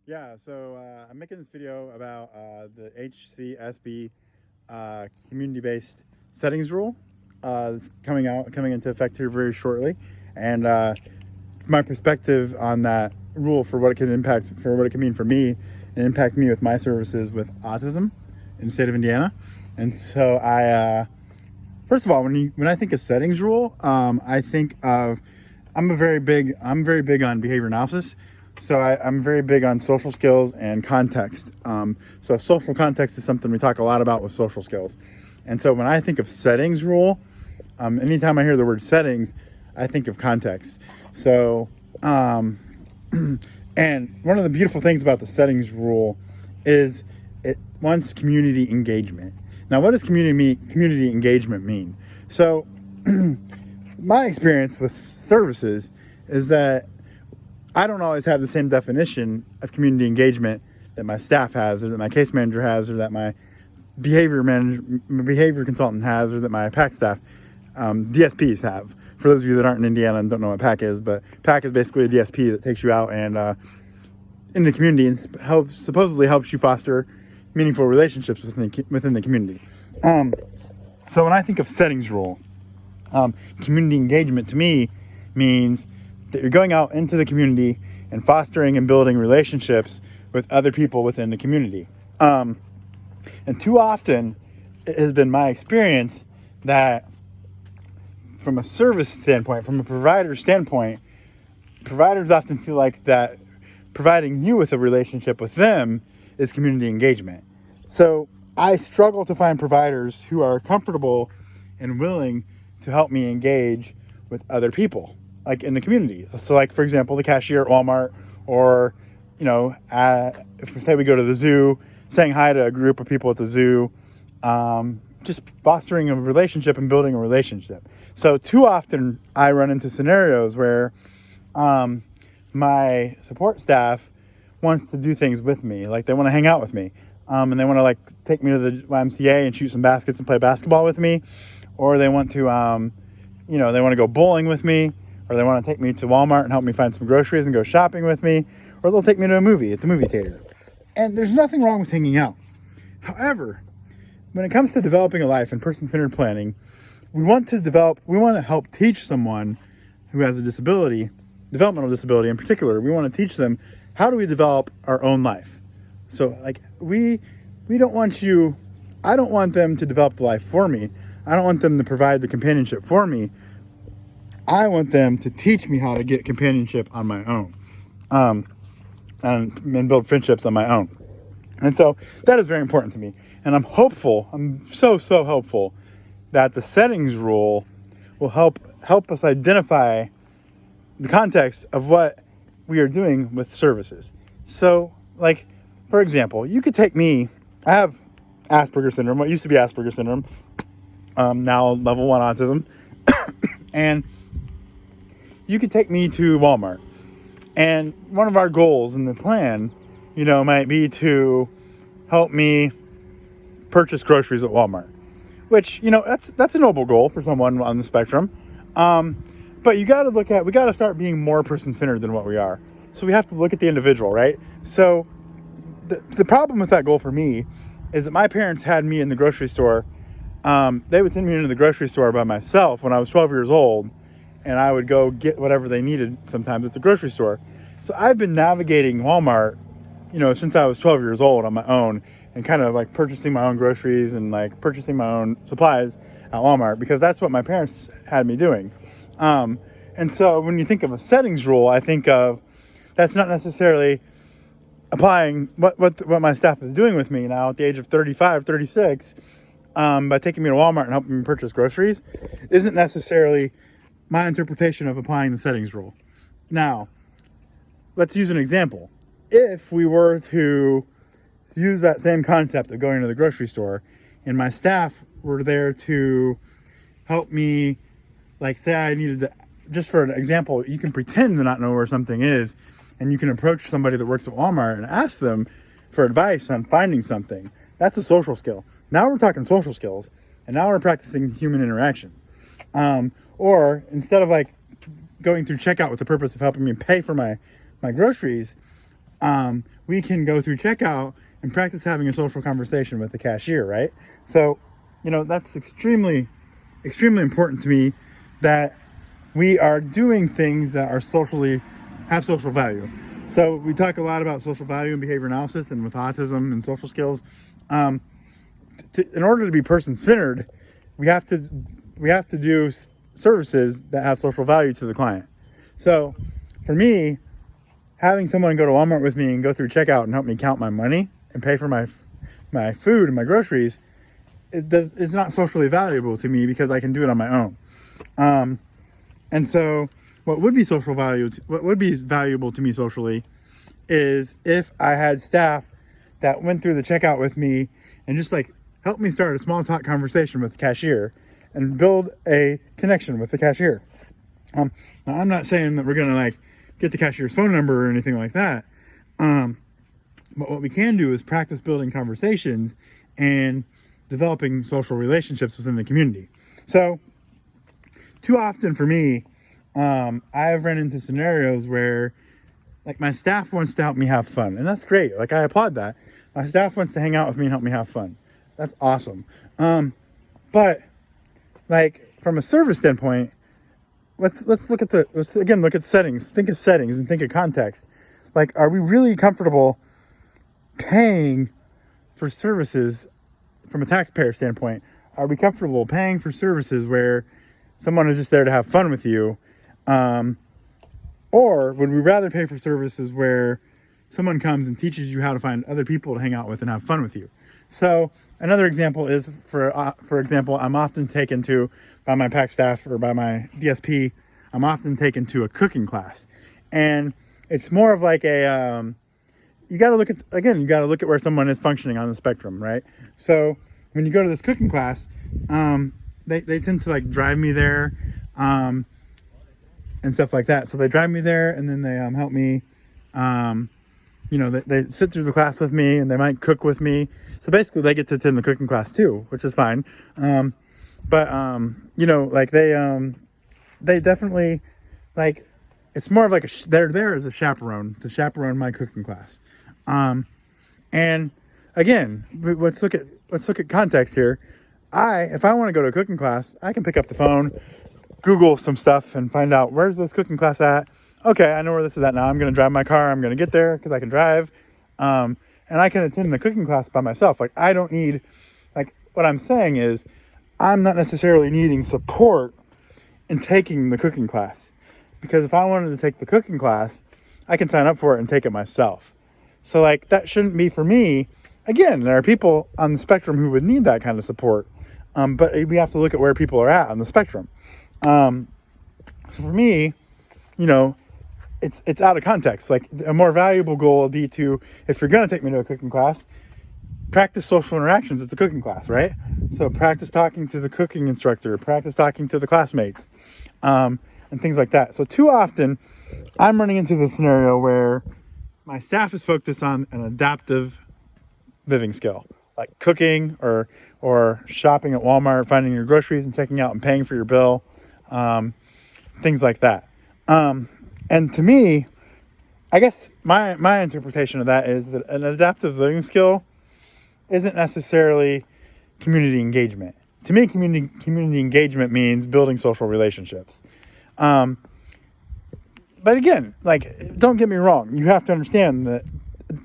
Yeah, so I'm making this video about the HCSB community-based settings rule. It's coming into effect here very shortly, and my perspective on that rule for what it can impact, for what it can mean for me, and impact me with my services with autism in the state of Indiana. And so first of all, when I think of settings rule, I think of I'm very big on behavior analysis. So I'm very big on social skills and context. So social context is something we talk a lot about with social skills. And so when I think of settings rule, anytime I hear the word settings, I think of context. So, and one of the beautiful things about the settings rule is it wants community engagement. Now, what does community engagement mean? So, my experience with services is that I don't always have the same definition of community engagement that my staff has, or that my case manager has, or that my behavior consultant has, or that my PAC staff, DSPs have. For those of you that aren't in Indiana and don't know what PAC is, but PAC is basically a DSP that takes you out and in the community and supposedly helps you foster meaningful relationships within the community. So when I think of settings rule, community engagement to me means that you're going out into the community and fostering and building relationships with other people within the community. And too often, it has been my experience that from a service standpoint, from a provider standpoint, providers often feel like that providing you with a relationship with them is community engagement. So I struggle to find providers who are comfortable and willing to help me engage with other people, like in the community. So like, for example, the cashier at Walmart, or, if say we go to the zoo, saying hi to a group of people at the zoo, just fostering a relationship and building a relationship. So too often I run into scenarios where my support staff wants to do things with me, like they want to hang out with me, and they want to like take me to the YMCA and shoot some baskets and play basketball with me, or they want to, they want to go bowling with me, or they want to take me to Walmart and help me find some groceries and go shopping with me, or they'll take me to a movie at the movie theater. And there's nothing wrong with hanging out. However, when it comes to developing a life and person-centered planning, we want to help teach someone who has a disability, developmental disability in particular. We want to teach them, how do we develop our own life? So like I don't want them to develop the life for me. I don't want them to provide the companionship for me. I want them to teach me how to get companionship on my own, and build friendships on my own. And so that is very important to me. And I'm so hopeful that the settings rule will help us identify the context of what we are doing with services. So, like, for example, you could take me, I have Asperger's syndrome, what used to be Asperger's syndrome, now level 1 autism, and you could take me to Walmart. And one of our goals in the plan, might be to help me purchase groceries at Walmart, which, that's a noble goal for someone on the spectrum. But we got to start being more person-centered than what we are. So we have to look at the individual, right? So the problem with that goal for me is that my parents had me in the grocery store. They would send me into the grocery store by myself when I was 12 years old, and I would go get whatever they needed sometimes at the grocery store. So I've been navigating Walmart, since I was 12 years old on my own, and kind of like purchasing my own groceries and like purchasing my own supplies at Walmart, because that's what my parents had me doing. And so when you think of a settings rule, I think of, that's not necessarily applying what my staff is doing with me now at the age of 35, 36, by taking me to Walmart and helping me purchase groceries, isn't necessarily my interpretation of applying the settings rule. Now, let's use an example. If we were to use that same concept of going to the grocery store, and my staff were there to help me, like say I needed to, just for an example, you can pretend to not know where something is, and you can approach somebody that works at Walmart and ask them for advice on finding something. That's a social skill. Now we're talking social skills, and now we're practicing human interaction. Or instead of like going through checkout with the purpose of helping me pay for my groceries, we can go through checkout and practice having a social conversation with the cashier, right? So, that's extremely, extremely important to me, that we are doing things that are have social value. So we talk a lot about social value and behavior analysis, and with autism and social skills. In order to be person-centered, we have to do services that have social value to the client. So for me, having someone go to Walmart with me and go through checkout and help me count my money and pay for my food and my groceries, it's not socially valuable to me, because I can do it on my own. And so what would be valuable to me socially is if I had staff that went through the checkout with me and just help me start a small talk conversation with the cashier and build a connection with the cashier. Now I'm not saying that we're gonna get the cashier's phone number or anything like that. But what we can do is practice building conversations and developing social relationships within the community. So too often for me, I've run into scenarios where my staff wants to help me have fun, and that's great. I applaud that. My staff wants to hang out with me and help me have fun. That's awesome. But from a service standpoint, let's look at settings. Think of settings and think of context. Are we really comfortable paying for services from a taxpayer standpoint? Are we comfortable paying for services where someone is just there to have fun with you? Or would we rather pay for services where someone comes and teaches you how to find other people to hang out with and have fun with you? So another example is, for example, I'm often taken to, by my PAC staff or by my DSP, I'm often taken to a cooking class. And it's more of you got to look at where someone is functioning on the spectrum, right? So when you go to this cooking class, they tend to drive me there, and stuff like that. So they drive me there, and then they help me. They sit through the class with me, and they might cook with me. So basically, they get to attend the cooking class too, which is fine. They definitely it's more of they're there as a chaperone to chaperone my cooking class. And again, let's look at context here. If I want to go to a cooking class, I can pick up the phone, Google some stuff, and find out where's this cooking class at. Okay, I know where this is at now. I'm going to drive my car. I'm going to get there because I can drive. And I can attend the cooking class by myself. I don't need, what I'm saying is, I'm not necessarily needing support in taking the cooking class. Because if I wanted to take the cooking class, I can sign up for it and take it myself. So that shouldn't be for me. Again, there are people on the spectrum who would need that kind of support. But we have to look at where people are at on the spectrum. So for me, it's out of context. A more valuable goal would be to, if you're going to take me to a cooking class, practice social interactions at the cooking class, right? So practice talking to the cooking instructor, practice talking to the classmates, and things like that. So too often, I'm running into the scenario where my staff is focused on an adaptive living skill, like cooking or shopping at Walmart, finding your groceries and checking out and paying for your bill, things like that. And to me, I guess my interpretation of that is that an adaptive living skill isn't necessarily community engagement. To me, community engagement means building social relationships. But again, don't get me wrong. You have to understand that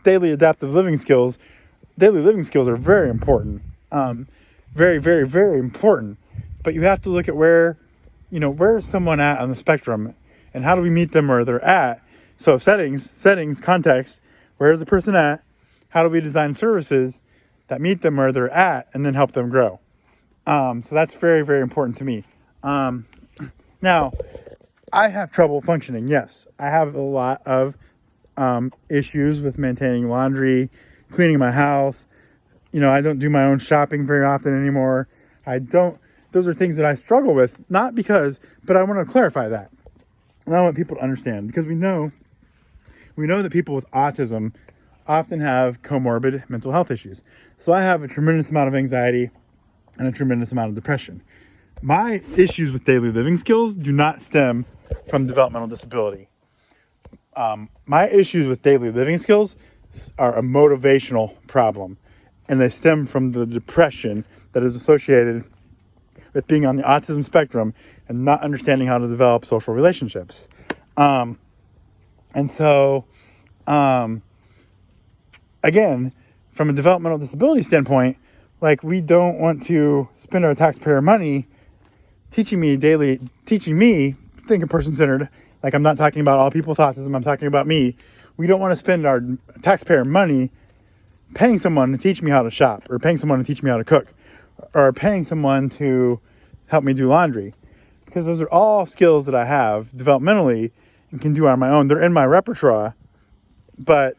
daily living skills are very important. Very, very, very important. But you have to look at where's someone at on the spectrum, and how do we meet them where they're at? So settings, context, where is the person at? How do we design services that meet them where they're at and then help them grow? So that's very, very important to me. Now, I have trouble functioning. Yes, I have a lot of issues with maintaining laundry, cleaning my house. I don't do my own shopping very often anymore. Those are things that I struggle with, but I want to clarify that. And I want people to understand, because we know that people with autism often have comorbid mental health issues. So I have a tremendous amount of anxiety and a tremendous amount of depression. My issues with daily living skills do not stem from developmental disability. My issues with daily living skills are a motivational problem, and they stem from the depression that is associated with being on the autism spectrum and not understanding how to develop social relationships. Um, and so, um, again, from a developmental disability standpoint, like, we don't want to spend our taxpayer money teaching me, think a person centered. Like, I'm not talking about all people with autism, I'm talking about me. We don't want to spend our taxpayer money paying someone to teach me how to shop, or paying someone to teach me how to cook, or paying someone to help me do laundry, because those are all skills that I have developmentally and can do on my own. They're in my repertoire, but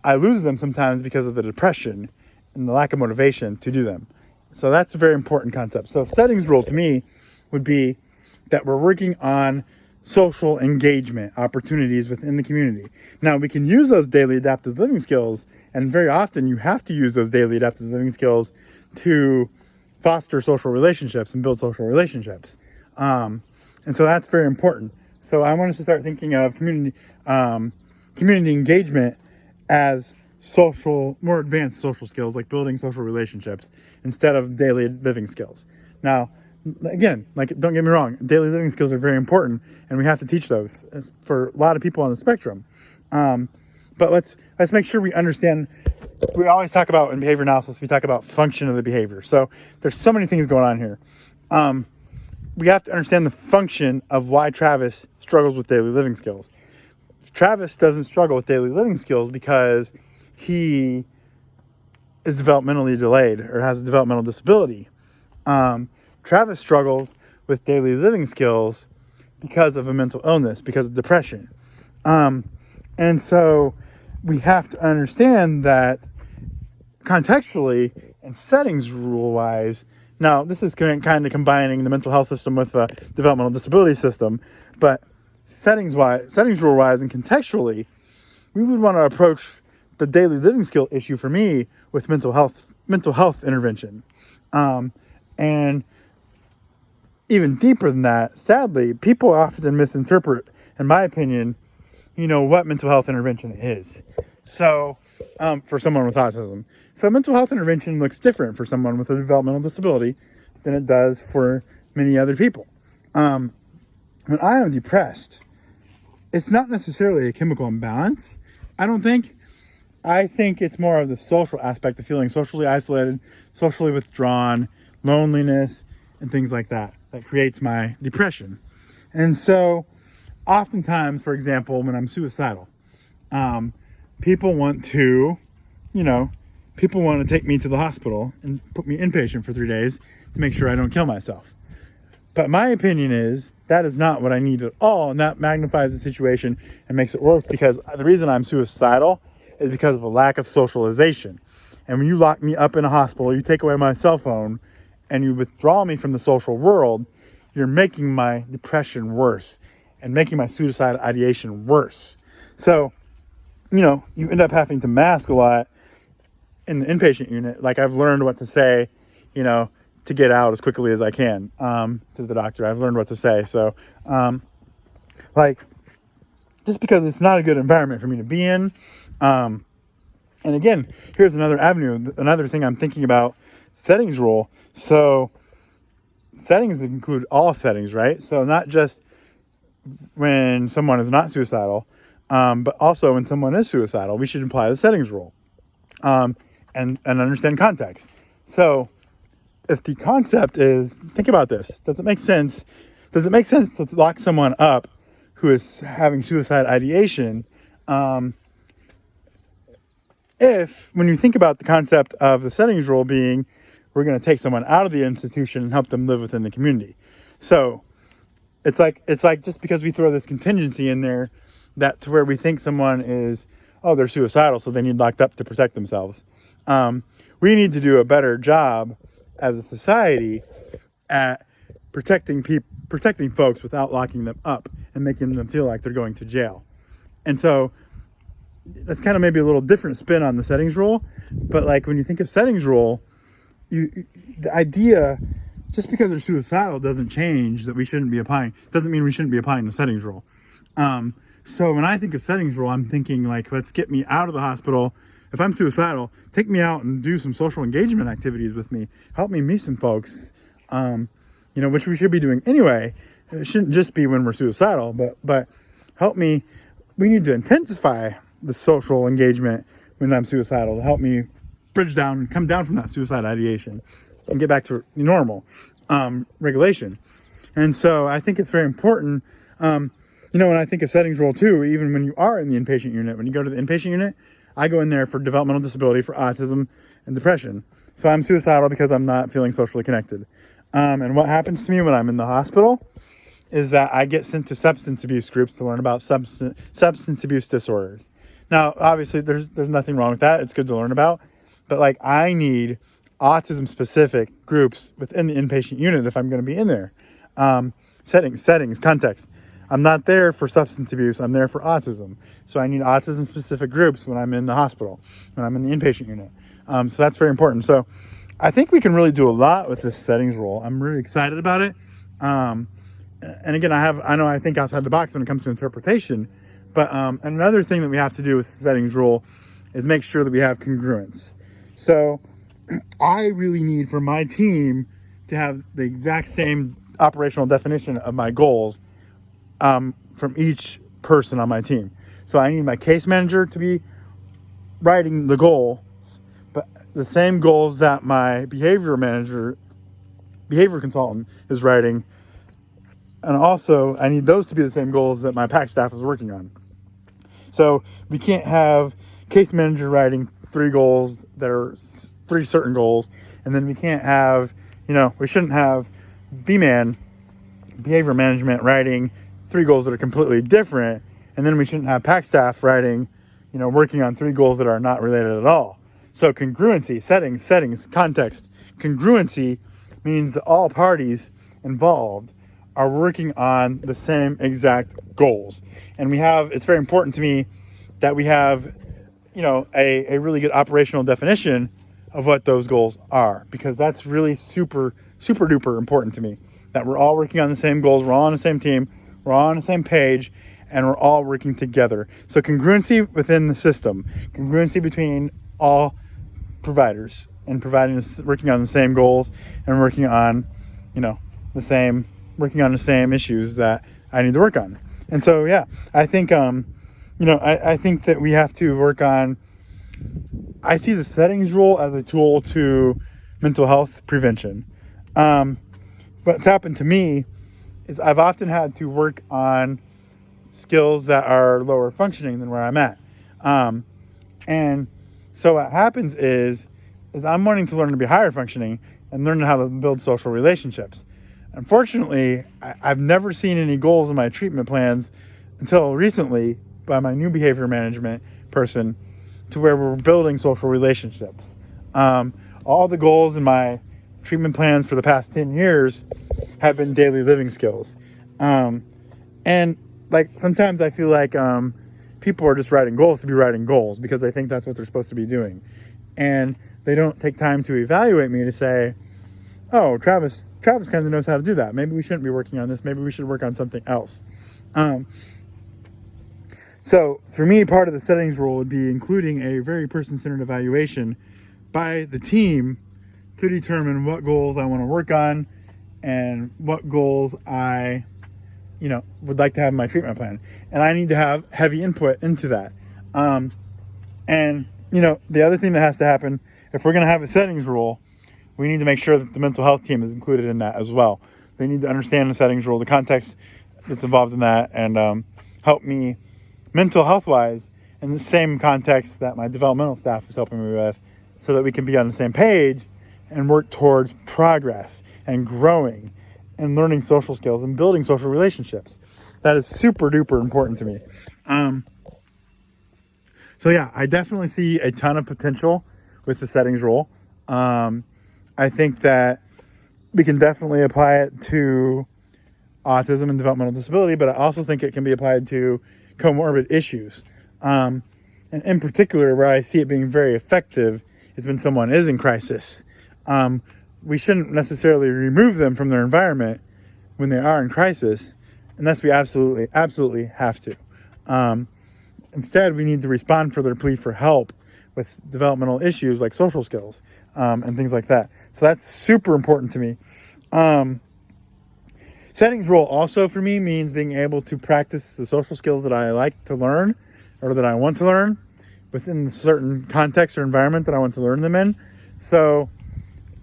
I lose them sometimes because of the depression and the lack of motivation to do them. So that's a very important concept. So settings rule to me would be that we're working on social engagement opportunities within the community. Now, we can use those daily adaptive living skills, and very often you have to use those daily adaptive living skills to foster social relationships and build social relationships. And so that's very important. So I want us to start thinking of community engagement as more advanced social skills, like building social relationships, instead of daily living skills. Now, again, like, don't get me wrong, daily living skills are very important, and we have to teach those for a lot of people on the spectrum. But let's make sure we understand. We always talk about, in behavior analysis, we talk about function of the behavior. So there's so many things going on here. We have to understand the function of why Travis struggles with daily living skills. Travis doesn't struggle with daily living skills because he is developmentally delayed or has a developmental disability. Travis struggles with daily living skills because of a mental illness, because of depression. And so we have to understand that contextually and settings rule-wise. Now, this is kind of combining the mental health system with the developmental disability system, but settings rule-wise and contextually, we would want to approach the daily living skill issue for me with mental health intervention. And even deeper than that, sadly, people often misinterpret, in my opinion, what mental health intervention is. So, for someone with autism. So mental health intervention looks different for someone with a developmental disability than it does for many other people. When I am depressed, it's not necessarily a chemical imbalance, I don't think. I think it's more of the social aspect of feeling socially isolated, socially withdrawn, loneliness, and things like that creates my depression. And so, oftentimes, for example, when I'm suicidal, people want to take me to the hospital and put me inpatient for 3 days to make sure I don't kill myself. But my opinion is that is not what I need at all, and that magnifies the situation and makes it worse, because the reason I'm suicidal is because of a lack of socialization. And when you lock me up in a hospital, you take away my cell phone, and you withdraw me from the social world, you're making my depression worse and making my suicide ideation worse. So, you end up having to mask a lot in the inpatient unit. Like, I've learned what to say, to get out as quickly as I can to the doctor. I've learned what to say. So, just because it's not a good environment for me to be in. And again, here's another avenue, another thing I'm thinking about, settings rule. So settings include all settings, right? So not just when someone is not suicidal, but also when someone is suicidal, we should apply the settings rule and understand context. So if the concept is, think about this, does it make sense to lock someone up who is having suicide ideation, if, when you think about the concept of the settings rule being, we're going to take someone out of the institution and help them live within the community. So it's like just because we throw this contingency in there, that to where we think someone is, they're suicidal, so they need locked up to protect themselves. We need to do a better job as a society at protecting folks without locking them up and making them feel like they're going to jail. And so that's kind of maybe a little different spin on the settings rule, but like, when you think of settings rule, the idea, just because they're suicidal doesn't mean we shouldn't be applying the settings rule. So when I think of settings rule, I'm thinking like, let's get me out of the hospital. If I'm suicidal, take me out and do some social engagement activities with me. Help me meet some folks, which we should be doing anyway. It shouldn't just be when we're suicidal, but help me. We need to intensify the social engagement when I'm suicidal to help me bridge down and come down from that suicide ideation and get back to normal regulation. And so I think it's very important. When I think of settings rule too, even when you are in the inpatient unit, when you go to the inpatient unit, I go in there for developmental disability, for autism and depression. So I'm suicidal because I'm not feeling socially connected. And what happens to me when I'm in the hospital is that I get sent to substance abuse groups to learn about substance abuse disorders. Now, obviously, there's nothing wrong with that. It's good to learn about. But like, I need autism-specific groups within the inpatient unit if I'm going to be in there. Settings, context. I'm not there for substance abuse. I'm there for autism. So I need autism-specific groups when I'm in the hospital, when I'm in the inpatient unit. So that's very important. So I think we can really do a lot with this settings rule. I'm really excited about it. And again, I think outside the box when it comes to interpretation. But another thing that we have to do with the settings rule is make sure that we have congruence. So I really need for my team to have the exact same operational definition of my goals from each person on my team. So I need my case manager to be writing the goals, but the same goals that my behavior consultant is writing. And also I need those to be the same goals that my PAC staff is working on. So we can't have case manager writing 3 goals that are 3 certain goals, and then we can't have, we shouldn't have B-Man, behavior management, writing 3 goals that are completely different, and then we shouldn't have PAC staff writing, working on 3 goals that are not related at all. So congruency, settings, context. Congruency means that all parties involved are working on the same exact goals. And it's very important to me that we have, a really good operational definition of what those goals are, because that's really super, super duper important to me, that we're all working on the same goals, we're all on the same team, we're all on the same page, and we're all working together. So congruency within the system, congruency between all providers and working on the same goals and working on, the same issues that I need to work on. And so, yeah, I think, I think that we have to work on, I see the settings rule as a tool to mental health prevention. What's happened to me is I've often had to work on skills that are lower functioning than where I'm at. And so what happens is I'm wanting to learn to be higher functioning and learn how to build social relationships. Unfortunately, I've never seen any goals in my treatment plans until recently by my new behavior management person, to where we're building social relationships. All the goals in my treatment plans for the past 10 years have been daily living skills. And like, sometimes I feel like people are just writing goals to be writing goals because they think that's what they're supposed to be doing. And they don't take time to evaluate me to say, oh, Travis kind of knows how to do that. Maybe we shouldn't be working on this. Maybe we should work on something else. So for me, part of the settings rule would be including a very person-centered evaluation by the team to determine what goals I want to work on and what goals I, would like to have in my treatment plan. And I need to have heavy input into that. And the other thing that has to happen, if we're going to have a settings rule, we need to make sure that the mental health team is included in that as well. They need to understand the settings rule, the context that's involved in that, and help me mental health wise in the same context that my developmental staff is helping me with, so that we can be on the same page and work towards progress and growing and learning social skills and building social relationships. That is super duper important to me. So yeah, I definitely see a ton of potential with the settings rule. I think that we can definitely apply it to autism and developmental disability, but I also think it can be applied to comorbid issues. And in particular, where I see it being very effective is when someone is in crisis. We shouldn't necessarily remove them from their environment when they are in crisis, unless we absolutely have to. Instead, we need to respond for their plea for help with developmental issues like social skills and things like that. So that's super important to me. Settings role also for me means being able to practice the social skills that I like to learn or that I want to learn within a certain context or environment that I want to learn them in. So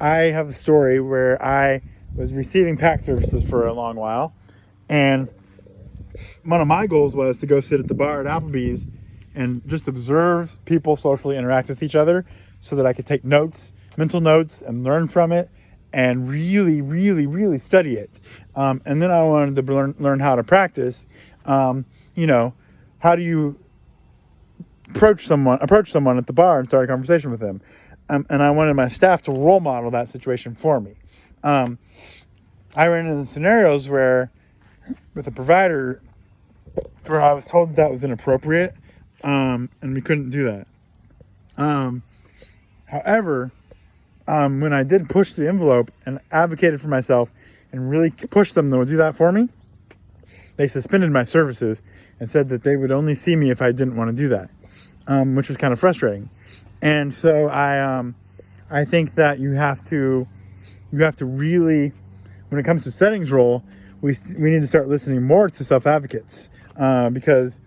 I have a story where I was receiving PAC services for a long while, and one of my goals was to go sit at the bar at Applebee's and just observe people socially interact with each other so that I could take notes, mental notes, and learn from it and really, really, really study it. And then I wanted to learn how to practice. How do you approach someone at the bar and start a conversation with them? And I wanted my staff to role model that situation for me. I ran into scenarios where, with a provider, where I was told that was inappropriate, and we couldn't do that. However, when I did push the envelope and advocated for myself and really pushed them to do that for me, they suspended my services and said that they would only see me if I didn't want to do that, which was kind of frustrating. And so I think that you have to really, when it comes to settings role, we need to start listening more to self-advocates because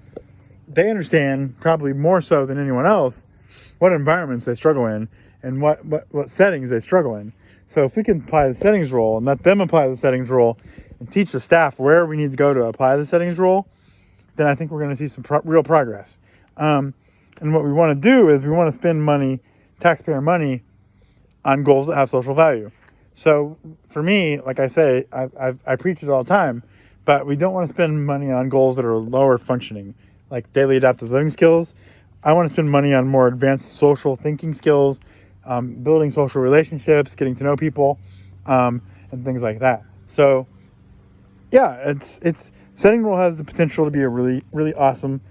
they understand probably more so than anyone else what environments they struggle in and what settings they struggle in. So if we can apply the settings role and let them apply the settings role and teach the staff where we need to go to apply the settings role, then I think we're going to see some real progress. And what we want to do is we want to spend money, taxpayer money, on goals that have social value. So for me, like I say, I preach it all the time, but we don't want to spend money on goals that are lower functioning, like daily adaptive living skills. I want to spend money on more advanced social thinking skills, building social relationships, getting to know people, and things like that. So yeah, it's setting role has the potential to be a really, really awesome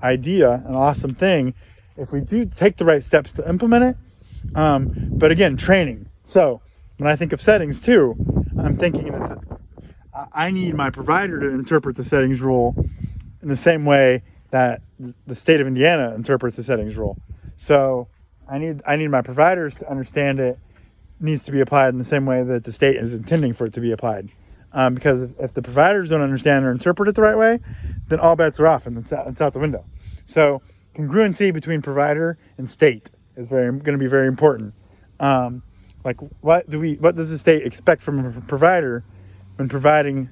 idea, an awesome thing if we do take the right steps to implement it. But again, training. So when I think of settings too, I'm thinking that I need my provider to interpret the settings rule in the same way that the state of Indiana interprets the settings rule. So I need my providers to understand it needs to be applied in the same way that the state is intending for it to be applied. Because if the providers don't understand or interpret it the right way, then all bets are off and it's out the window. So congruency between provider and state is going to be very important. Like what does the state expect from a provider when providing,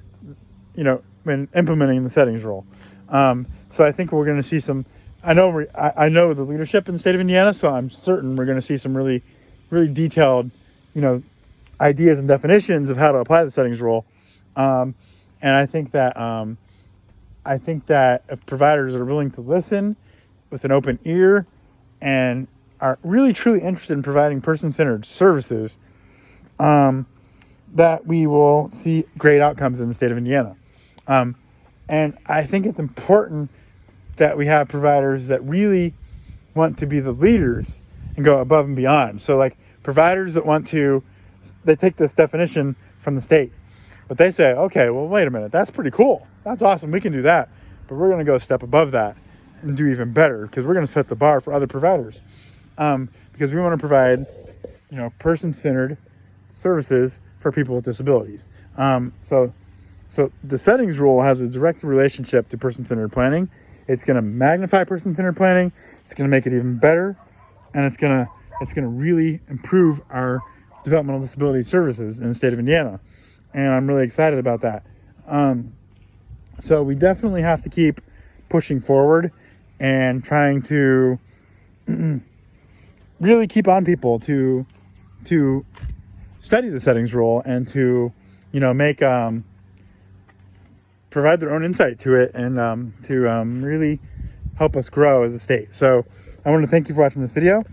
when implementing the settings rule? So I think we're going to see some. I know the leadership in the state of Indiana, so I'm certain we're going to see some really, really detailed, ideas and definitions of how to apply the settings rule. And I think that if providers are willing to listen with an open ear and are really truly interested in providing person-centered services, that we will see great outcomes in the state of Indiana. And I think it's important that we have providers that really want to be the leaders and go above and beyond. So like providers that they take this definition from the state, but they say, okay, well, wait a minute, that's pretty cool. That's awesome. We can do that. But we're going to go a step above that and do even better because we're going to set the bar for other providers. Because we want to provide, person-centered services for people with disabilities. So the settings rule has a direct relationship to person-centered planning. It's going to magnify person-centered planning. It's going to make it even better, and it's going to really improve our developmental disability services in the state of Indiana. And I'm really excited about that. So we definitely have to keep pushing forward and trying to really keep on people to study the settings rule and to make provide their own insight to it and to really help us grow as a state. So I want to thank you for watching this video,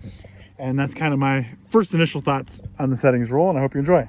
and that's kind of my first initial thoughts on the settings rule, and I hope you enjoy.